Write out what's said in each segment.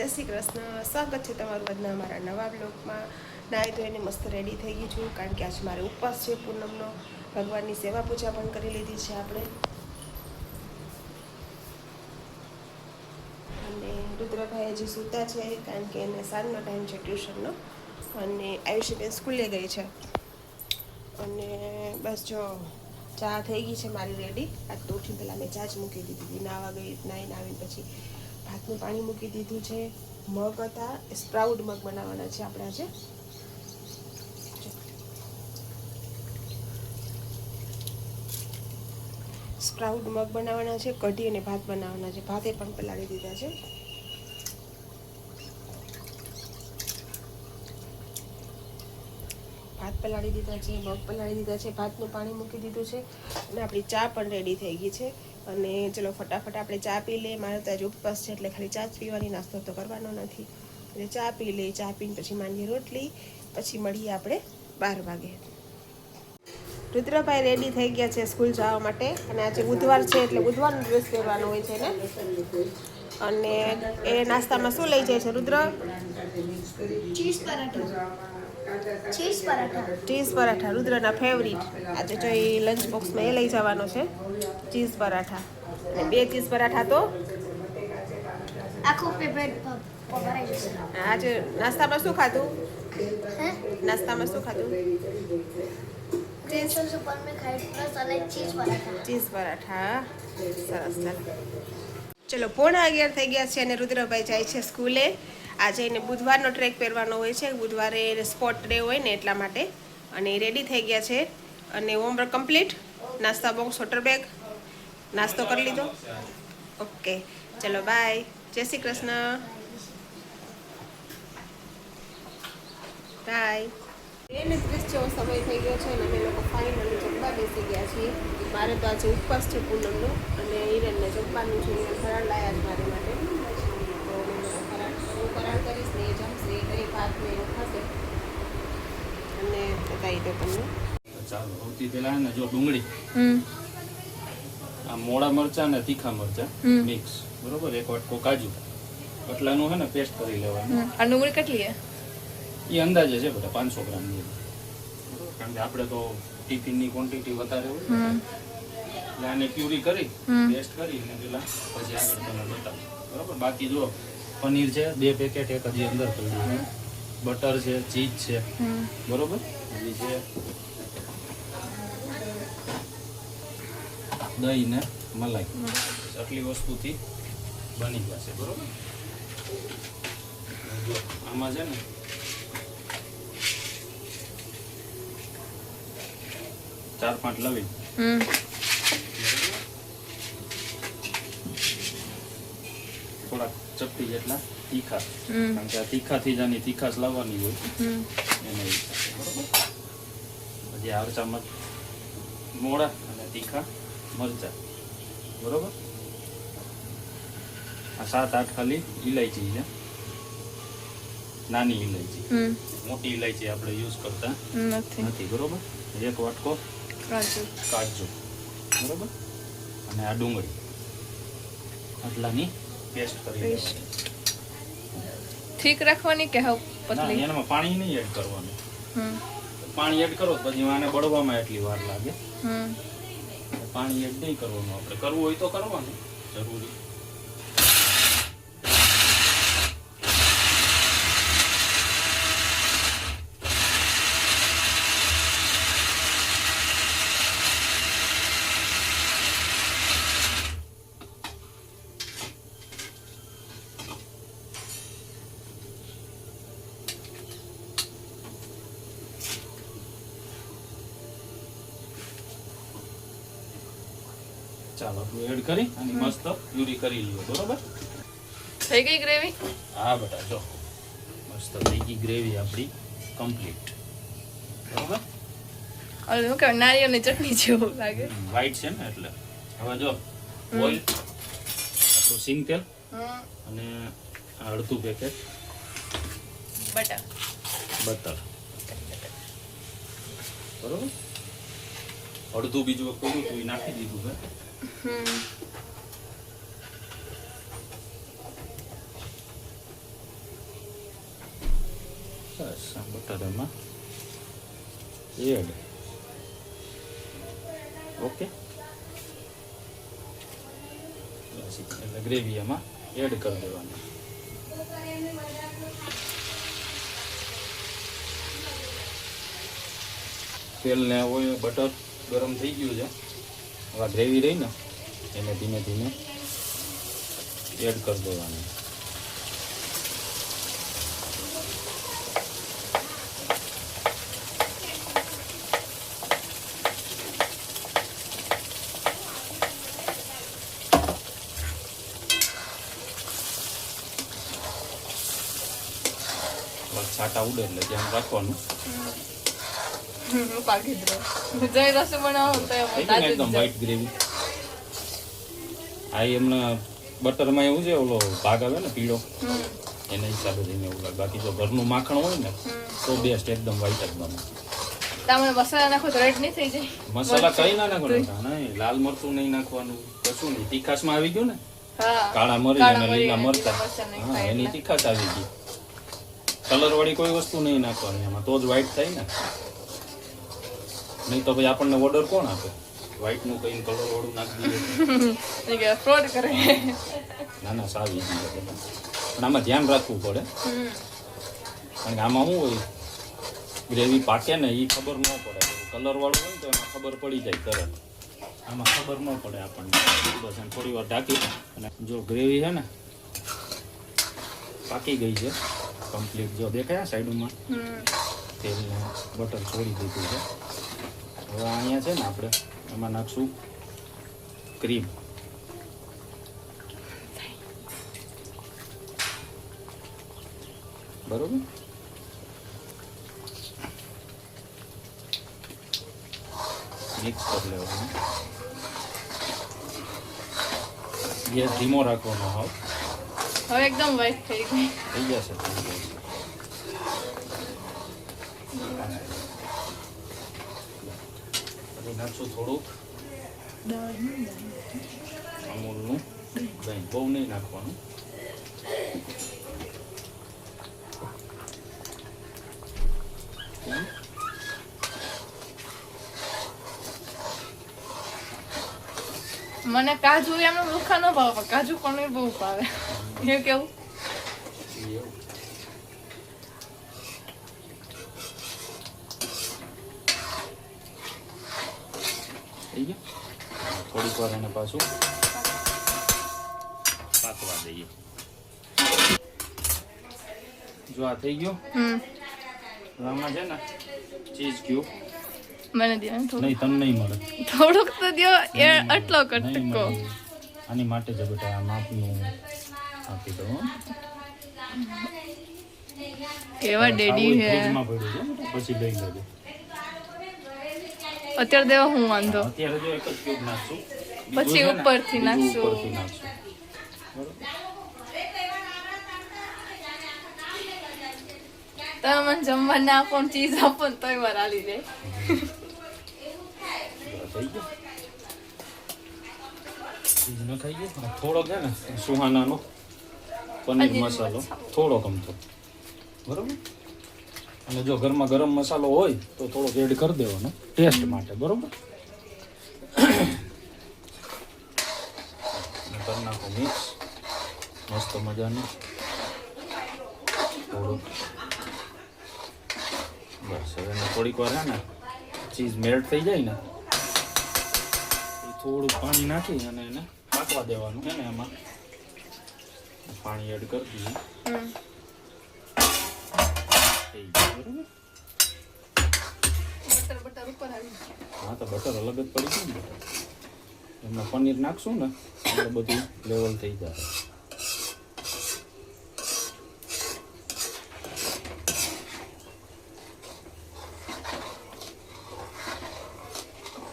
જય શ્રી કૃષ્ણ. સ્વાગત છે તમારું આજના અમારા નવા બ્લોગમાં. નાહી ધોઈને મસ્ત રેડી થઈ ગઈ છું, કારણ કે આજે મારે ઉપવાસ છે પૂનમનો. ભગવાનની સેવા પૂજા પણ કરી લીધી છે આપણે. અને રુદ્રભાઈ હજી સૂતા છે, કારણ કે એને સાંજનો ટાઈમ છે ટ્યુશનનો. અને આયુષીબેન સ્કૂલે ગઈ છે. અને બસ જો ચા થઈ ગઈ છે મારી રેડી. આજ તો ઉઠીને પહેલાં મેં ચા જ મૂકી દીધી હતી. નાવા ગઈ, નાહીને આવીને પછી ભાતનું પાણી મૂકી દીધું છે. મગ હતા, સ્પ્રાઉટ મગ બનાવવાના છે આપણે આજે. સ્પ્રાઉટ મગ બનાવવાના છે, કઢી અને ભાત બનાવવાના છે. ભાતે પણ પલાળી દીધા છે. ભાત પલાળી દીધા છે, મગ પલાળી દીધા છે, ભાતનું પાણી મૂકી દીધું છે, અને આપણી ચા પણ રેડી થઈ ગઈ છે. અને ચલો ફટાફટ આપણે ચા પી લઈએ. મારે તો આજે ઉપવાસ છે એટલે ખાલી ચા જ પીવાની, નાસ્તો તો કરવાનો નથી. એટલે ચા પી લઈએ. ચા પીને પછી માંડીએ રોટલી. પછી મળીએ આપણે 12 વાગે. રુદ્રભાઈ રેડી થઈ ગયા છે સ્કૂલ જવા માટે. અને આજે બુધવાર છે એટલે બુધવારનો ડ્રેસ પહેરવાનો હોય છે ને. અને એ નાસ્તામાં શું લઈ જાય છે રુદ્ર? ચીઝ પરાઠા. ચીઝ પરાઠા રુદ્રના ફેવરિટ. આજે જો એ લંચ બોક્સમાં એ લઈ જવાનો છે, ચીઝ પરાઠા. અને 2 ચીઝ પરાઠા તો આખું પેટ ભરાઈ જશે. આજે નાસ્તામાં શું ખાધું? નાસ્તામાં શું ખાધું? ચીઝ સુપર में खाई प्लस अलग चीज पराठा. ચીઝ પરાઠા. સરસ. ચલો 11:30 થઈ ગયા છે અને રુદ્રભાઈ જાય છે સ્કૂલે. આજે એને બુધવારનો ટ્રેક પહેરવાનો હોય છે. બુધવારે સ્પોર્ટ ડે હોય ને એટલા માટે. અને રેડી થઈ ગયા છે. અને હોમવર્ક કમ્પ્લીટ. નાસ્તા બોક્સ, વોટર બેગ, નાસ્તો કરી લીધો. ઓકે, ચલો બાય. જય શ્રી કૃષ્ણ. બાય. 2:30 જેવો સમય થઈ ગયો છે અને અમે લોકો ફાઇનલી જમવા બેસી ગયા છીએ. મારે તો આજે ઉપવાસ છે પૂનમનો, અને હિરેનને જમવાનું છે. હિરેન ફરાળ લાયા છે મારી માટે. તો હું ફરાળ કરીશ ને એ જમશે. એ દહીં ભાત ને એવું ખાશે. અને બતાવી દો તમને. ચાલો, સૌથી પહેલા ને જો ડુંગળી, આ મોડા મરચા ને તીખા મરચા મિક્સ, બરોબર. 1 વાટકો કાજુ, આટલાનું છે ને પેસ્ટ કરી લેવાનું. આ ડુંગળી કેટલી છે? એ અંદાજે છે બધા 500 ગ્રામ જેવી, બરોબર. કારણ કે આપણે તો ટિફિનની ક્વોન્ટિટી વધારે હોય એટલે આને પ્યુરી કરી પેસ્ટ કરીને પેલા પછી આગળ તમને બતાવું, બરોબર. બાકી જો પનીર છે 2 પેકેટ, એક હજી અંદર પડ્યું છે, બટર છે, ચીઝ છે, બરોબર. હજી છે દહીં ને મલાઈ. આટલી વસ્તુથી બની જશે, બરોબર. જો આમાં છે ને ચાર 5 લવિંગ, થોડા ચપટી જેટલા તીખા, કારણ કે આ તીખાથી જ આની તીખાશ લાવવાની હોય એના હિસાબે, બરોબર. પછી 8 ચમચ મોડા અને તીખા મરચા, બરોબર. આ 7-8 ખાલી ઇલાયચી છે, નાની ઇલાયચી. મોટી ઇલાયચી આપણે યુઝ કરતા નથી, બરોબર. 1 વાટકો કાજુ, બરોબર. અને આ ડુંગળી આટલાની પેસ્ટ કરી લેવાની. ઠીક રાખવાની કે હાવ પતલી? એનામાં પાણી નહીં એડ કરવાનું. પાણી એડ કરો પછી આને બળવામાં એટલી વાર લાગે. પાણી એડ નહીં કરવાનું. આપણે કરવું હોય તો કરવાનું, જરૂરી. ચાલો, એડ કરી અને મસ્ત પ્યુરી કરી લ્યો, બરોબર. થઈ ગઈ ગ્રેવી? હા બેટા, જો મસ્ત થઈ ગઈ ગ્રેવી આપણી કમ્પ્લીટ, બરોબર. ઓલું શું કહેવાય, નારિયેળની ચટણી જેવું લાગે. વ્હાઈટ છે ને એટલે. હવે જો ઓઇલ, આપણું સિંગ તેલ અને અડધું પેકેટ બટર, બરોબર. અડધું બીજું કોરું તો એ નાખી દીધું છે. બસ આ બટર એમાં એડ. ઓકે, બસ એટલે ગ્રેવી એમાં એડ કરી દેવાની. તેલ ને ઓઇલ બટર ગરમ થઈ ગયું છે. હવે ગ્રેવી રહી ને એને ધીમે ધીમે એડ કરી દેવાની. છાટા ઉડે એટલે ધ્યાન રાખવાનું. પાકી દો જઈ રસ બનાવો તો થઈ ગયું ને એકદમ વ્હાઈટ ગ્રેવી. આ એમને બટરમાં એવું છે ઓલો ભાગ આવે ને પીળો એના હિસાબે જઈને એવું લાગે. બાકી જો ઘરનું માખણ હોય ને તો બેસ્ટ એકદમ વ્હાઈટ જ બને. તમે મસાલા નાખો તો રેડ નહીં થઈ જાય? મસાલા કઈ ના નાખવાનું, નહીં લાલ મરચું નહીં નાખવાનું, કશું નહીં. તીખાશમાં આવી ગયું ને હા, કાળા મરી અને લીલા મરચા, નહીં હા થાય એની એટલે. તીખાશ આવી ગઈ. કલર વાળી કોઈ વસ્તુ નહીં નાખવાની એમાં, તો જ વ્હાઈટ થાય ને. નહીં તો ભાઈ આપણને ઓર્ડર કોણ આપે વ્હાઈટ નું કઈ કલર વાળું નાખી દઈએ? ફ્રોડ કરે. ના ના સાવ ઈઝી છે પણ આમાં ધ્યાન રાખવું પડે. કારણ કે આમાં શું હોય ગ્રેવી પાકે ને એ ખબર ન પડે. કલર વાળું હોય ને તો એમાં ખબર પડી જાય તરત. આમાં ખબર ન પડે આપણને. બસ એમ થોડી વાર ઢાંકી અને જો ગ્રેવી છે ને પાકી ગઈ છે કમ્પ્લીટ. જો દેખાય સાઈડમાં તેલ ને બટર છોડી દીધું છે. હવે અહીંયા છે ને આપણે એમાં નાખશું ક્રીમ. બરોબર, મિક્સ કરી લેવાનું. ગેસ ધીમો રાખવાનો. હવે એકદમ વ્હાઈટ થઈ ગઈ. થઈ જશે. પછી નાખશું થોડુંક અમૂલનું દહીં. બહુ નહીં નાખવાનું. મને કાજુ એમનો લુખા ન ભાવે પણ કાજુ પનીર બહુ ભાવે. એ કેવું? એવું થઈ ગયું. થોડીક વાર એને પાછું પાકવા દઈએ. જો આ થઈ ગયું. આમાં છે ને ચીઝ ક્યુબ મને દે ને થોડું. નહીં તને નહીં મળે. થોડુંક તો દ્યો. એ આટલો નહીં કટકો. મળે. આની માટે જ બેટા આ માપનું આપી દો. કેવા ડેડી હે. ફ્રીજમાં પડ્યું છે પછી લઈ લેજો. અત્યારે દેવા હું વાંધો. અત્યારે જો એક જ ક્યુબ નાખશું. પછી બીજું છે ને, ઉપરથી બીજું નાખશું. ઉપરથી નાખશું. બરોબર. તમે મને જમવા ના આપો ને ચીઝ આપો ને તોય વાર આલી દે. થઈ ગયું. ચીઝ નખાઈ ગયું. થોડોક છે ને સુહાનાનો પનીર મસાલો થોડોક અમથો. બરોબર. અને જો ઘરમાં ગરમ મસાલો હોય તો થોડોક એડ કરી દેવાનો ટેસ્ટ માટે. બરોબર. કરી નાખો મિક્સ મસ્ત મજાનું થોડુંક. બસ હવે એને થોડીક વાર છે ને ચીઝ મેલ્ટ થઈ જાય ને એ થોડુંક પાણી નાખી અને એને પાકવા દેવાનું છે ને. એમાં પાણી એડ કરી દઈએ. થઈ ગયું. બરોબર. બટર ઉપર આવી ગયું. હા તો બટર અલગ જ પડી ગયું ને બટર. એમાં પનીર નાખશું ને એટલે બધું લેવલ થઈ જાય.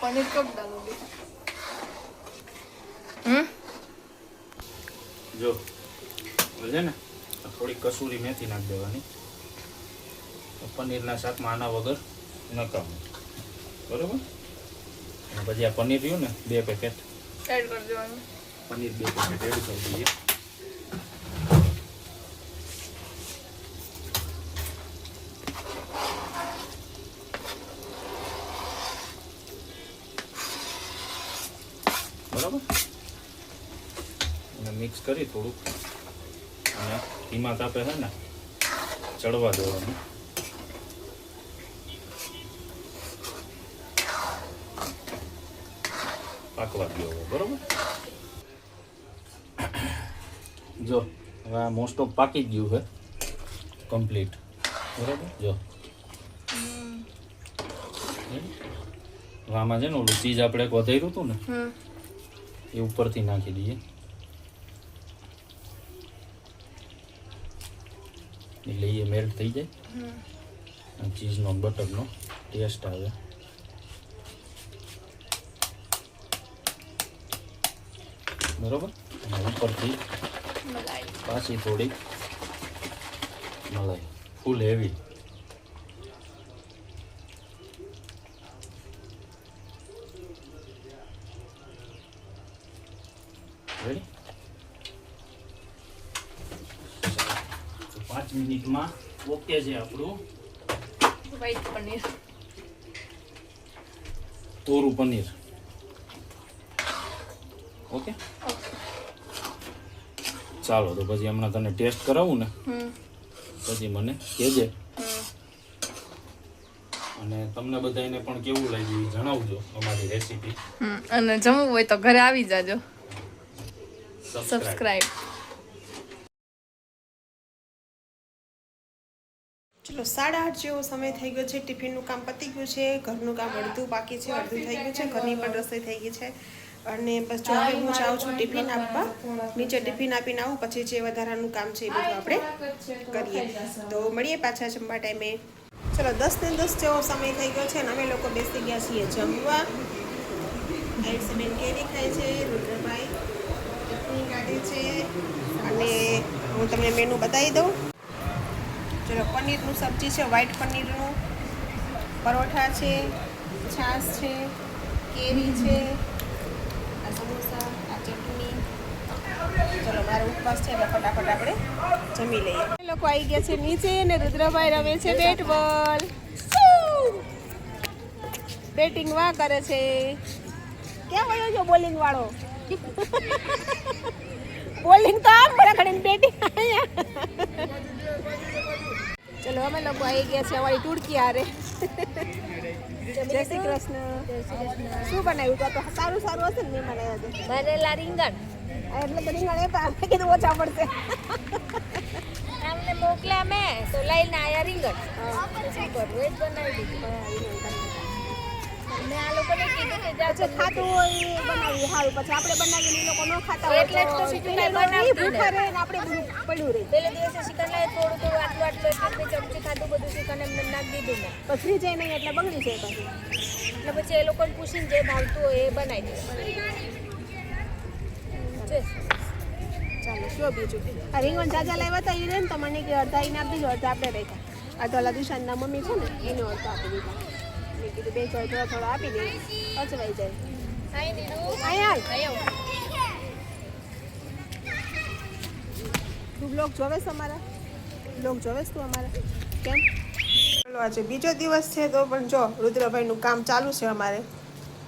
પનીર કબ ડાલોગે? જો છે ને થોડી કસૂરી મેથી નાખી દેવાની. પનીરના શાકમાં આના વગર નકામું. બરોબર. અને પછી આ પનીર રહ્યું ને 2 પેકેટ એડ કરી દેવાનું. પનીર 2 પેકેટ એડ કરી દઈએ. કરી થોડુંક અને ધીમા તાપે છે ને ચડવા દેવાનું. પાકવા દો હવે, બરોબર. જો હવે આ મોસ્ટ ઓફ પાકી જ ગયું છે કમ્પ્લીટ, બરાબર. જો હવે આમાં છે ને ઓલું ચીઝ આપણે એક વધાર્યું હતું ને એ ઉપરથી નાખી દઈએ એટલે એ મેલ્ટ થઈ જાય અને ચીઝનો બટરનો ટેસ્ટ આવે. બરોબર. અને ઉપરથી પાછી થોડીક મલાઈ, ફૂલ હેવી. રેડી. 5 મિનિટમાં ઓકે છે આપણું વ્હાઈટ પનીર. તોરું પનીર. ઓકે, ચાલો તો પછી હમણાં તને ટેસ્ટ કરાવું ને પછી મને કહેજે અને તમને બધાને પણ કેવું લાગ્યું એ જણાવજો અમારી રેસીપી. અને જમવું હોય તો ઘરે આવી જાજો. સબસ્ક્રાઇબ. ચલો 8:30 જેવો સમય થઈ ગયો છે. ટિફિનનું કામ પતી ગયું છે, ઘરનું કામ અડધું બાકી છે, અડધું થઈ ગયું છે, ઘરની પણ રસોઈ થઈ ગઈ છે. અને બસ જો હવે હું જાઉં છું ટિફિન આપવા. નીચે ટિફિન આપીને આવું પછી જે વધારાનું કામ છે એ બધું આપણે કરીએ. તો મળીએ પાછા જમવા ટાઈમે. ચલો 10 ને 10 જેવો સમય થઈ ગયો છે અને અમે લોકો બેસી ગયા છીએ જમવા. આયુષબેન કેરી ખાય છે, રુદ્રભાઈ ચટણી કાઢે છે અને હું તમને મેનુ બતાવી દઉં. ચલો પનીરનું સબ્જી છે, વ્હાઈટ પનીરનું, પરોઠા છે, છાશ છે, કેરી છે, આ સમોસા, આ ચટણી. ચલો મારો ઉપવાસ છે એટલે ફટાફટ આપણે જમી લઈએ. લોકો આવી ગયા છે નીચે ને રુદ્રભાઈ રમે છે બેટ બોલ. બેટિંગ વાહ કરે છે. ક્યાં વયો છો બોલિંગ વાળો? બોલિંગ તો આમ બરાબર બેટિંગ અહીંયા. ચલો અમે લોકો આવી ગયા છે અમારી ટુડકી હારે. જય શ્રી કૃષ્ણ. શું બનાવ્યું તો સારું સારું હશે ને મહેમાન આવ્યા તો? બરેલા રીંગણ એટલે તો રીંગણ એ આપણે કીધું ઓછા પડશે. તમને મોકલ્યા મેં તો લઈને આયા રીંગણ. શું કરવું એ જ બનાવી દીધું. મેં આ લોકોને કીધું કે પછી ખાતું હોય એ બનાવી સારું, પછી આપણે બનાવીને એ લોકો ન ખાતા હોય એટલે જ તો સીધું બનાવી ભૂખા રહે ને આપણે બધું પડ્યું રહે. પેલે દિવસે ચિકન લાવે થોડું થોડું આટલું આટલું એક ચમચી ખાધું બધું ચિકન એમને નાખી દીધું મેં. પછી જાય નહીં એટલે બગડી છે પછી. એટલે પછી એ લોકોને પૂછીને જે ભાવતું હોય એ બનાવી દે. ચાલો શું બીજું? આ રીંગણ જાજા લાવ્યા હતા એ રે ને તો મને કે અડધા એને આપી દીધો, અડધા આપણે રાખ્યા. આ તો ઓલા દિશાનના મમ્મી છે ને એને અડધા આપી દીધા. મેં કીધું બે થોડા થોડા આપી દે, અચવાઈ જાય. અહીંયા તું બ્લોગ જોવેશ અમારા? બ્લોગ જોવેશ તું અમારા? કેમ? ચલો આજે બીજો દિવસ છે તો પણ જો રુદ્રભાઈનું કામ ચાલુ છે અમારે.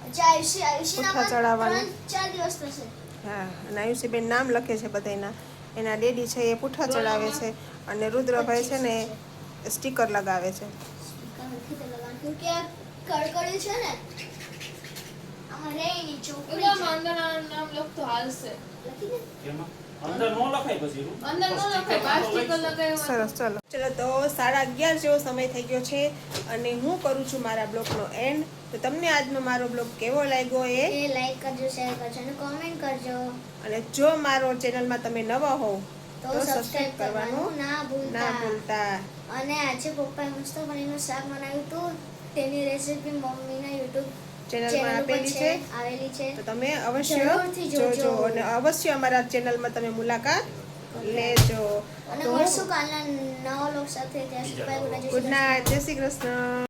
પુઠ્ઠા ચડાવવાનું. 4 દિવસ થશે. હા, અને આયુષીબેન નામ લખે છે બધાના. એના ડેડી છે એ પુઠ્ઠા ચડાવે છે અને રુદ્રભાઈ છે ને સ્ટીકર લગાવે છે. ક્योंकि આ કડકડી છે ને આમાં રેની ચોકડી એમાં અંદરના નામ લખતો હાલશે. એમાં અંદર નો લખાય પછી અંદર નો લખાય, પ્લાસ્ટિક લગાવ્યો. સરસ. ચલો તો 11:30 જેવો સમય થઈ ગયો છે અને હું કરું છું મારા બ્લોગનો એન્ડ. તો તમને આજનો મારો બ્લોગ કેવો લાગ્યો એ લાઈક કરજો, શેર કરજો અને કોમેન્ટ કરજો. અને જો મારો ચેનલમાં તમે નવા હોવ તો સબસ્ક્રાઇબ કરવાનું ના ના ભૂલતા. ભૂલતા. અને આજે પપ્પાએ મસ્ત પનીરનું શાક બનાવ્યું હતું. તેની રેસીપી મમ્મીના YouTube ચેનલમાં આપેલી છે, આવેલી છે. તો તમે અવશ્ય જરૂરથી જોજો. જોજો અને અવશ્ય અમારા ચેનલમાં તમે મુલાકાત લેજો. અને મળશું કાલના નવા લોક સાથે. ત્યાં સુધી બાય, ગુડ નાઇટ. જય શ્રી કૃષ્ણ.